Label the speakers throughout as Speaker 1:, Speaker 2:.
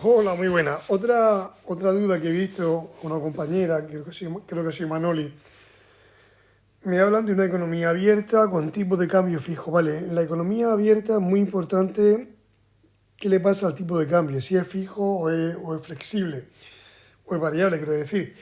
Speaker 1: Hola, muy buena. Otra duda que he visto, una compañera, creo que soy Manoli, me hablan de una economía abierta con tipo de cambio fijo. Vale, en la economía abierta es muy importante qué le pasa al tipo de cambio, si es fijo o es flexible, o es variable, quiero decir.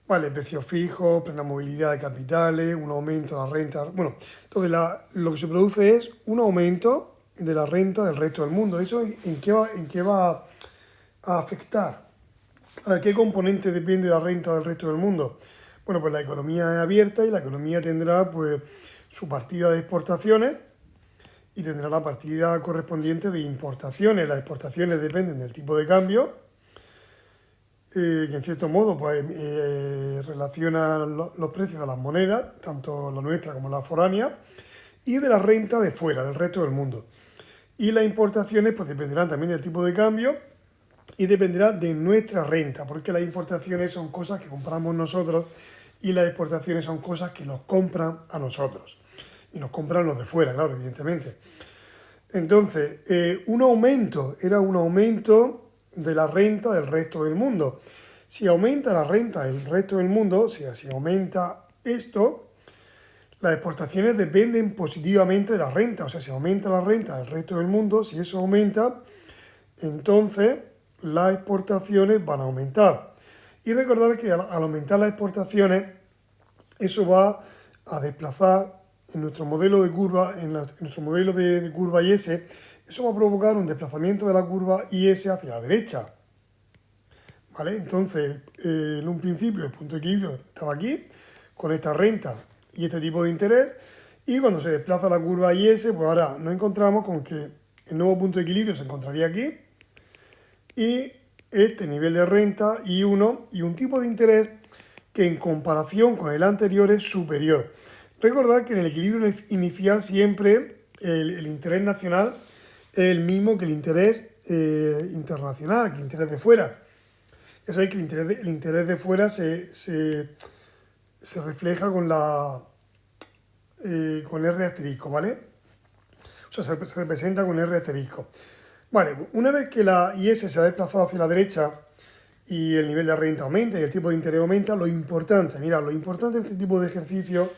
Speaker 1: Vale, precios fijos, plena movilidad de capitales, un aumento de la renta. Bueno, entonces lo que se produce es un aumento de la renta del resto del mundo. ¿Eso en qué va a afectar? A ver, ¿qué componente depende de la renta del resto del mundo? Bueno, pues la economía es abierta y la economía tendrá pues su partida de exportaciones y tendrá la partida correspondiente de importaciones. Las exportaciones dependen del tipo de cambio, que en cierto modo pues relaciona los precios de las monedas, tanto la nuestra como la foránea, y de la renta de fuera, del resto del mundo. Y las importaciones pues dependerán también del tipo de cambio y dependerá de nuestra renta, porque las importaciones son cosas que compramos nosotros y las exportaciones son cosas que nos compran a nosotros. Y nos compran los de fuera, claro, evidentemente. Entonces, era un aumento de la renta del resto del mundo. Si aumenta la renta del resto del mundo, o sea, si aumenta esto, las exportaciones dependen positivamente de la renta. O sea, si aumenta la renta del resto del mundo, si eso aumenta, entonces las exportaciones van a aumentar. Y recordar que al aumentar las exportaciones, eso va a desplazar en nuestro modelo de curva, nuestro modelo de curva IS, eso va a provocar un desplazamiento de la curva IS hacia la derecha. ¿Vale? Entonces, en un principio el punto de equilibrio estaba aquí, con esta renta y este tipo de interés, y cuando se desplaza la curva IS, pues ahora nos encontramos con que el nuevo punto de equilibrio se encontraría aquí, y este nivel de renta I1 y un tipo de interés que en comparación con el anterior es superior. Recordad que en el equilibrio inicial siempre el interés nacional es el mismo que el interés internacional, que el interés de fuera. Ya sabéis que el interés de fuera se refleja con R asterisco, ¿vale? O sea, se representa con R asterisco. Vale, una vez que la IS se ha desplazado hacia la derecha y el nivel de renta aumenta y el tipo de interés aumenta, lo importante, mirad, lo importante de este tipo de ejercicio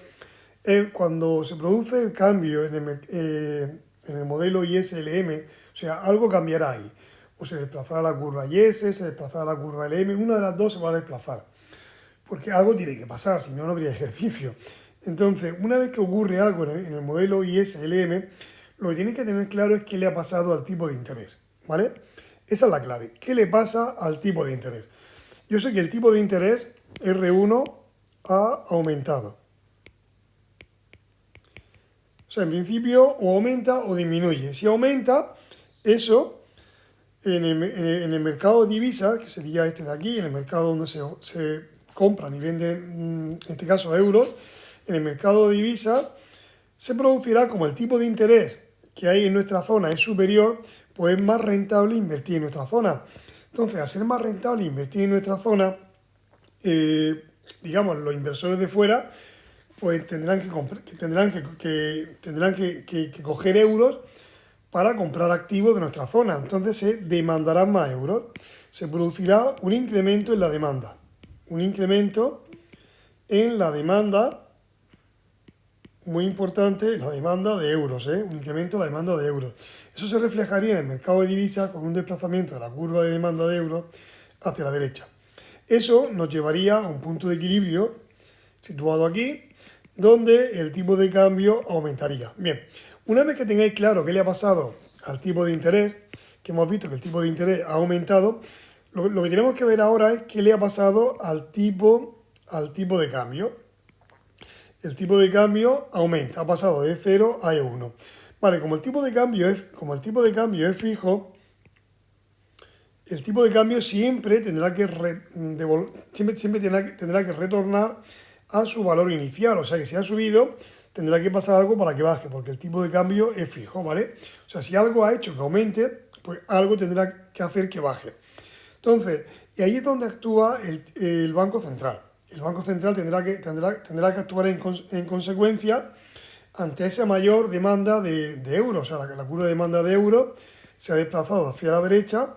Speaker 1: es cuando se produce el cambio en el modelo IS-LM, o sea, algo cambiará ahí. O se desplazará la curva IS, se desplazará la curva LM, una de las dos se va a desplazar. Porque algo tiene que pasar, si no, no habría ejercicio. Entonces, una vez que ocurre algo en el modelo IS-LM, lo que tienes que tener claro es qué le ha pasado al tipo de interés, ¿vale? Esa es la clave. ¿Qué le pasa al tipo de interés? Yo sé que el tipo de interés R1 ha aumentado. O sea, en principio o aumenta o disminuye. Si aumenta, eso en el mercado de divisas, que sería este de aquí, en el mercado donde se compran y venden, en este caso euros, en el mercado de divisas se producirá como el tipo de interés que hay en nuestra zona es superior, pues es más rentable invertir en nuestra zona. Entonces, al ser más rentable invertir en nuestra zona, digamos, los inversores de fuera pues tendrán que coger euros para comprar activos de nuestra zona. Entonces se demandarán más euros. Se producirá un incremento en la demanda. Un incremento en la demanda muy importante, la demanda de euros, un incremento en la demanda de euros. Eso se reflejaría en el mercado de divisas con un desplazamiento de la curva de demanda de euros hacia la derecha. Eso nos llevaría a un punto de equilibrio situado aquí, donde el tipo de cambio aumentaría. Bien, una vez que tengáis claro qué le ha pasado al tipo de interés, que hemos visto que el tipo de interés ha aumentado, lo que tenemos que ver ahora es qué le ha pasado al tipo de cambio. El tipo de cambio aumenta, ha pasado de 0 a E1. Vale, como el tipo de cambio es fijo, el tipo de cambio siempre tendrá que retornar a su valor inicial. O sea que si ha subido, tendrá que pasar algo para que baje, porque el tipo de cambio es fijo, ¿vale? O sea, si algo ha hecho que aumente, pues algo tendrá que hacer que baje. Entonces, y ahí es donde actúa el Banco Central. El Banco Central tendrá que actuar en consecuencia ante esa mayor demanda de euros. O sea, la curva de demanda de euros se ha desplazado hacia la derecha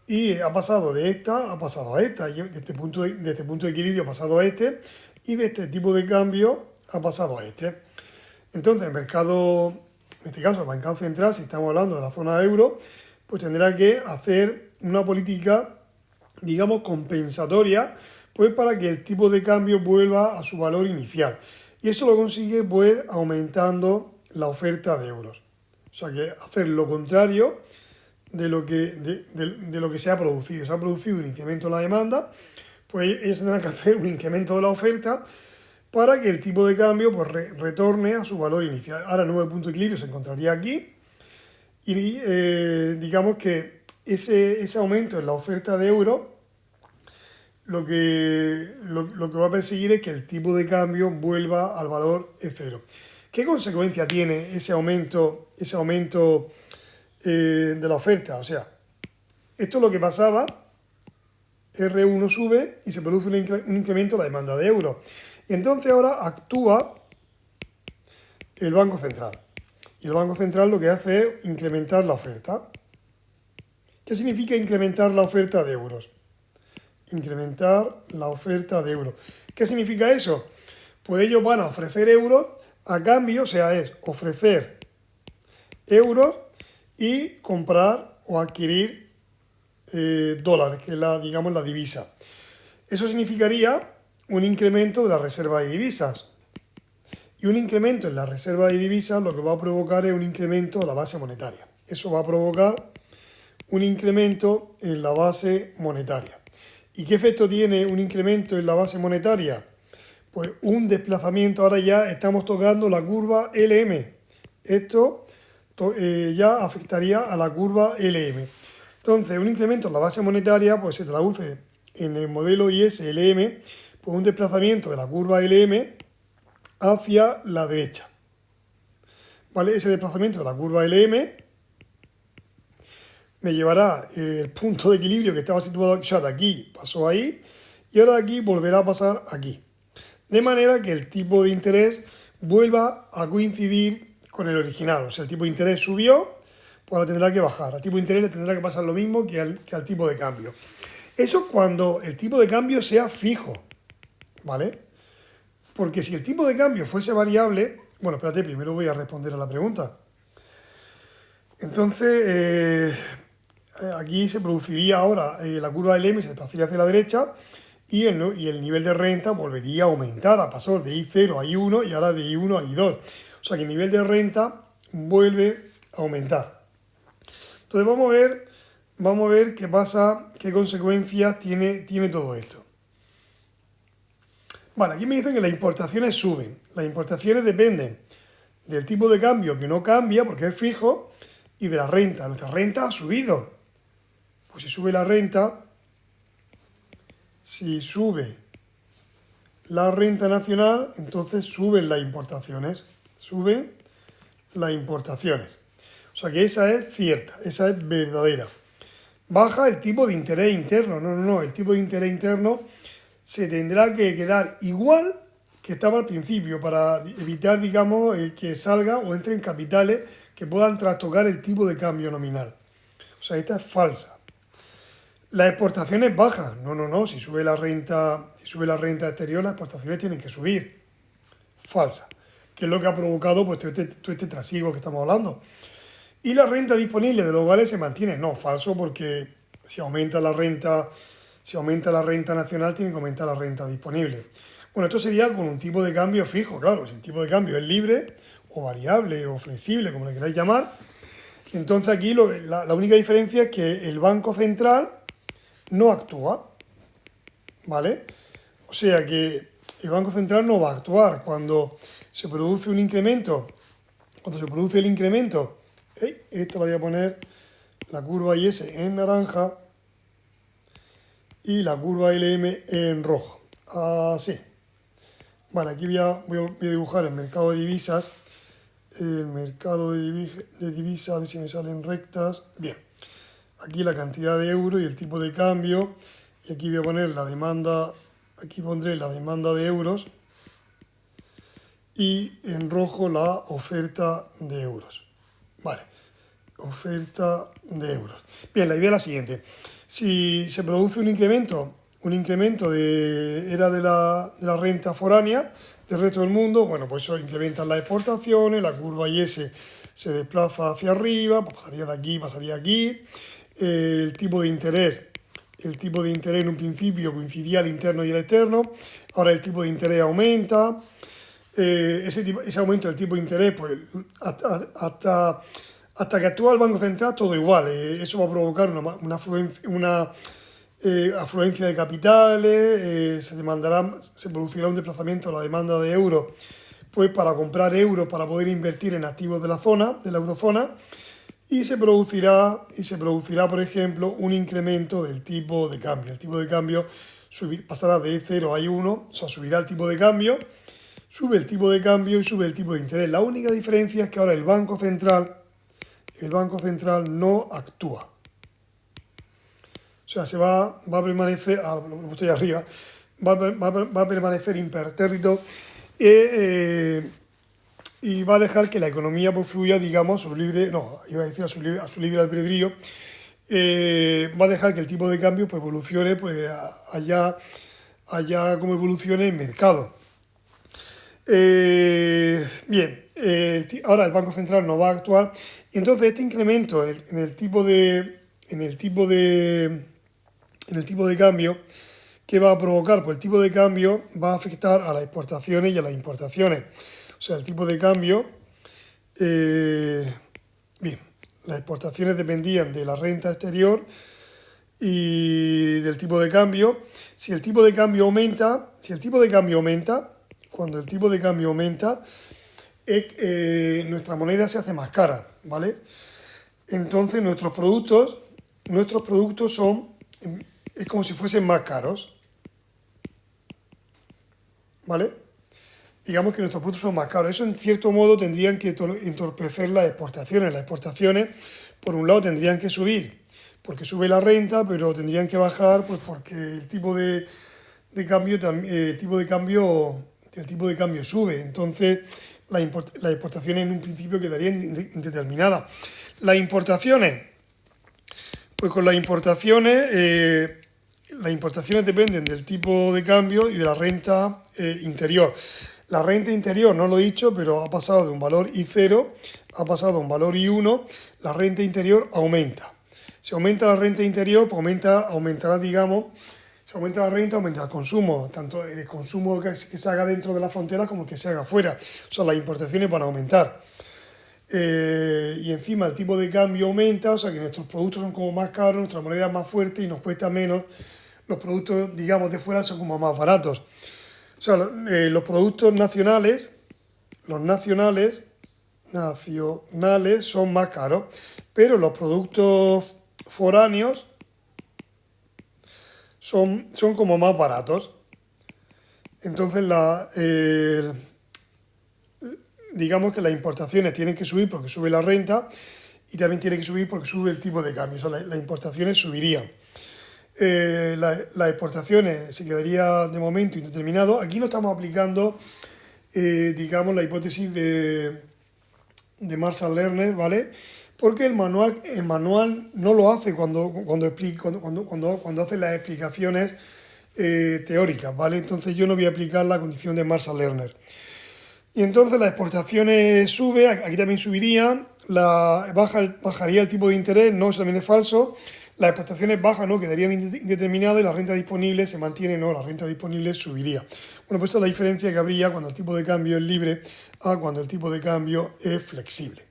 Speaker 1: y ha pasado de esta, ha pasado a esta, y de este punto de equilibrio ha pasado a este, y de este tipo de cambio ha pasado a este. Entonces, el mercado, en este caso el Banco Central, si estamos hablando de la zona euro, pues tendrá que hacer una política, digamos, compensatoria, pues para que el tipo de cambio vuelva a su valor inicial. Y eso lo consigue, pues, aumentando la oferta de euros. O sea, que hacer lo contrario de lo que se ha producido. Se ha producido un incremento en la demanda, pues ellos tendrán que hacer un incremento de la oferta para que el tipo de cambio pues, retorne a su valor inicial. Ahora el nuevo punto de equilibrio se encontraría aquí y digamos que ese aumento en la oferta de euros lo que va a perseguir es que el tipo de cambio vuelva al valor E0. ¿Qué consecuencia tiene ese aumento de la oferta? O sea, esto es lo que pasaba, R1 sube y se produce un incremento en la demanda de euros. Y entonces ahora actúa el Banco Central. Y el Banco Central lo que hace es incrementar la oferta. ¿Qué significa incrementar la oferta de euros? Incrementar la oferta de euros. ¿Qué significa eso? Pues ellos van a ofrecer euros a cambio, o sea, es ofrecer euros y comprar o adquirir dólares, que es digamos, la divisa. Eso significaría un incremento de la reserva de divisas. Y un incremento en la reserva de divisas lo que va a provocar es un incremento de la base monetaria. Eso va a provocar un incremento en la base monetaria. ¿Y qué efecto tiene un incremento en la base monetaria? Pues un desplazamiento, ahora ya estamos tocando la curva LM. Esto ya afectaría a la curva LM. Entonces, un incremento en la base monetaria pues se traduce en el modelo IS-LM, pues un desplazamiento de la curva LM hacia la derecha. ¿Vale? Ese desplazamiento de la curva LM me llevará el punto de equilibrio que estaba situado ya de aquí, pasó ahí, y ahora de aquí volverá a pasar aquí. De manera que el tipo de interés vuelva a coincidir con el original. O sea, el tipo de interés subió, pues ahora tendrá que bajar. Al tipo de interés le tendrá que pasar lo mismo que al tipo de cambio. Eso cuando el tipo de cambio sea fijo, ¿vale? Porque si el tipo de cambio fuese variable... Bueno, espérate, primero voy a responder a la pregunta. Entonces, aquí se produciría ahora la curva del M, se desplazaría hacia la derecha y el nivel de renta volvería a aumentar, a pasar de I0 a I1 y ahora de I1 a I2. O sea que el nivel de renta vuelve a aumentar. Entonces vamos a ver qué pasa, qué consecuencias tiene todo esto. Vale, aquí me dicen que las importaciones suben. Las importaciones dependen del tipo de cambio que no cambia porque es fijo y de la renta. Nuestra renta ha subido. Pues si sube la renta, si sube la renta nacional, entonces suben las importaciones. Suben las importaciones. O sea que esa es cierta, esa es verdadera. Baja el tipo de interés interno. No. El tipo de interés interno se tendrá que quedar igual que estaba al principio para evitar, digamos, que salga o entren capitales que puedan trastocar el tipo de cambio nominal. O sea, esta es falsa. Las exportaciones bajan. No. Si sube la renta exterior, las exportaciones tienen que subir. Falsa. Que es lo que ha provocado pues, todo este trasiego que estamos hablando. Y la renta disponible de los hogares se mantiene. No, falso, porque si aumenta la renta nacional, tiene que aumentar la renta disponible. Bueno, esto sería con un tipo de cambio fijo, claro. Si el tipo de cambio es libre, o variable, o flexible, como le queráis llamar, entonces aquí la única diferencia es que el Banco Central no actúa, ¿vale? O sea que el Banco Central no va a actuar cuando se produce un incremento, cuando se produce el incremento. Esto lo voy a poner la curva IS en naranja y la curva LM en rojo. Así. Vale, aquí voy a dibujar el mercado de divisas. El mercado de divisas, a ver si me salen rectas. Bien. Aquí la cantidad de euros y el tipo de cambio. Y aquí voy a poner la demanda. Aquí pondré la demanda de euros. Y en rojo la oferta de euros. Vale. Oferta de euros. Bien, la idea es la siguiente. Si se produce un incremento de la renta foránea del resto del mundo, bueno, pues eso incrementa las exportaciones, la curva IS se desplaza hacia arriba, pues pasaría aquí. El tipo de interés en un principio coincidía el interno y el externo, ahora el tipo de interés aumenta. Ese aumento del tipo de interés, pues hasta que actúa el Banco Central, todo igual. Eso va a provocar una afluencia de capitales, se producirá un desplazamiento de la demanda de euros, pues para comprar euros para poder invertir en activos de la eurozona, y se producirá, por ejemplo, un incremento del tipo de cambio. El tipo de cambio pasará de 0 a 1, o sea, subirá el tipo de cambio, sube el tipo de cambio y sube el tipo de interés. La única diferencia es que ahora el Banco Central no actúa. O sea, va a permanecer, lo estoy arriba, va a permanecer impertérrito y va a dejar que la economía pues, fluya, digamos, a su libre albedrío. Va a dejar que el tipo de cambio pues, evolucione pues, allá como evolucione el mercado. Bien, ahora el Banco Central no va a actuar y entonces este incremento en el tipo de cambio, ¿qué va a provocar? Pues el tipo de cambio va a afectar a las exportaciones y a las importaciones. O sea, el tipo de cambio, bien, las exportaciones dependían de la renta exterior y del tipo de cambio. Si el tipo de cambio aumenta, cuando el tipo de cambio aumenta, nuestra moneda se hace más cara, ¿vale? Entonces nuestros productos es como si fuesen más caros, ¿vale? Digamos que nuestros productos son más caros. Eso en cierto modo tendrían que entorpecer las exportaciones. Las exportaciones, por un lado, tendrían que subir, porque sube la renta, pero tendrían que bajar, pues porque el tipo de cambio sube. Entonces, las exportaciones en un principio quedarían indeterminadas. Las importaciones, pues con las importaciones dependen del tipo de cambio y de la renta interior. La renta interior, no lo he dicho, pero ha pasado de un valor I0, ha pasado a un valor I1, la renta interior aumenta. Si aumenta la renta interior, pues aumentará, digamos, si aumenta la renta, aumenta el consumo, tanto el consumo que se haga dentro de la frontera como el que se haga fuera. O sea, las importaciones van a aumentar. Y encima el tipo de cambio aumenta, o sea que nuestros productos son como más caros, nuestra moneda es más fuerte y nos cuesta menos. Los productos, digamos, de fuera son como más baratos. O sea, los productos nacionales son más caros, pero los productos foráneos son como más baratos. Entonces, digamos que las importaciones tienen que subir porque sube la renta y también tiene que subir porque sube el tipo de cambio. O sea, las importaciones subirían. Las exportaciones se quedaría de momento indeterminado. Aquí no estamos aplicando, digamos, la hipótesis de Marshall-Lerner, ¿vale? Porque el manual no lo hace cuando hace las explicaciones teóricas, ¿vale? Entonces yo no voy a aplicar la condición de Marshall-Lerner. Y entonces las exportaciones suben, aquí también subirían, bajaría el tipo de interés, no, eso también es falso. Las exportaciones bajan, ¿no? Quedarían indeterminadas y la renta disponible se mantiene, ¿no? La renta disponible subiría. Bueno, pues esa es la diferencia que habría cuando el tipo de cambio es libre a cuando el tipo de cambio es flexible.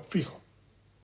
Speaker 1: Fijo.